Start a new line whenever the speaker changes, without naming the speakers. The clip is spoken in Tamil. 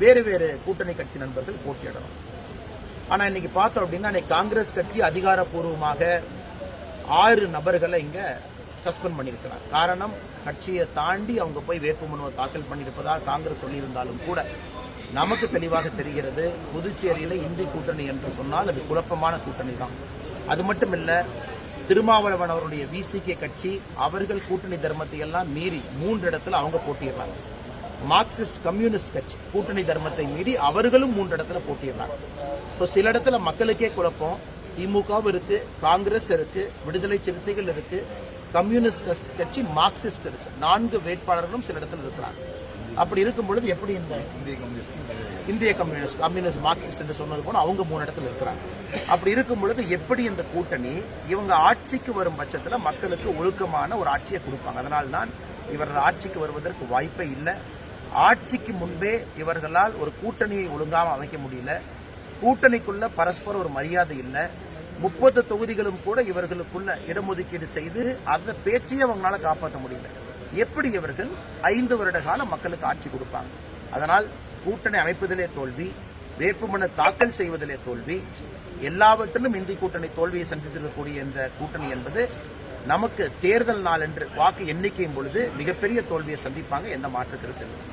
வேறு வேறு கூட்டணி கட்சி நண்பர்கள் போட்டியிடணும். ஆனா இன்னைக்கு பார்த்தோம் அப்படின்னா இன்னைக்கு காங்கிரஸ் கட்சி அதிகாரப்பூர்வமாக 6 நபர்களை இங்க சஸ்பெண்ட் பண்ணியிருக்கிறார். காரணம், கட்சியை தாண்டி அவங்க போய் வேட்புமனுவை தாக்கல் பண்ணியிருப்பதாக காங்கிரஸ் சொல்லியிருந்தாலும் கூட நமக்கு தெளிவாக தெரிகிறது, புதுச்சேரியில் இந்தி கூட்டணி என்று சொன்னால் அது குழப்பமான கூட்டணி தான். அது மட்டும் இல்ல, திருமாவளவன் அவருடைய விசிகே கட்சி அவர்கள் கூட்டணி தர்மத்தை எல்லாம் மீறி 3 இடத்துல அவங்க போட்டியிடுறாங்க. மார்க்சிஸ்ட் கம்யூனிஸ்ட் கட்சி கூட்டணி தர்மத்தை மீறி அவர்களும் 3 இடத்துல போட்டியிடுறாங்க. சில இடத்துல மக்களுக்கே குழப்பம். திமுகவும் இருக்கு, காங்கிரஸ் இருக்கு, விடுதலை சிறுத்தைகள் இருக்கு, கம்யூனிஸ்ட் கட்சி, மார்க்சிஸ்ட் இருக்கு. 4 வேட்பாளர்களும் சில இடத்துல இருக்கிறாங்க. அப்படி இருக்கும் பொழுது எப்படி இந்த இந்திய கம்யூனிஸ்ட் மார்க்சிஸ்ட் என்று சொன்னது போல அவங்க 3 இடத்துல இருக்கிறாங்க. அப்படி இருக்கும் பொழுது எப்படி இந்த கூட்டணி இவங்க ஆட்சிக்கு வரும் பட்சத்தில் மக்களுக்கு ஒழுக்கமான ஒரு ஆட்சியை கொடுப்பாங்க. அதனால்தான் இவர்கள் ஆட்சிக்கு வருவதற்கு வாய்ப்பே இல்லை. ஆட்சிக்கு முன்பே இவர்களால் ஒரு கூட்டணியை ஒழுங்காம அமைக்க முடியல. கூட்டணிக்குள்ள பரஸ்பர ஒரு மரியாதை இல்லை. 30 தொகுதிகளும் கூட இவர்களுக்குள்ள இடஒதுக்கீடு செய்து அந்த பேச்சையே அவங்களால காப்பாற்ற முடியல. எப்படி இவர்கள் 5 வருட காலம் மக்களுக்கு ஆட்சி கொடுப்பாங்க? அதனால் கூட்டணி அமைப்பதிலே தோல்வி, வேட்புமனு தாக்கல் செய்வதிலே தோல்வி, எல்லாவற்றிலும் இந்தி கூட்டணி தோல்வியை சந்தித்திருக்கக்கூடிய இந்த கூட்டணி என்பது நமக்கு தேர்தல் நாள் என்று வாக்கு எண்ணிக்கையும் பொழுது மிகப்பெரிய தோல்வியை சந்திப்பாங்க. எந்த மாற்று கருத்து இல்லை.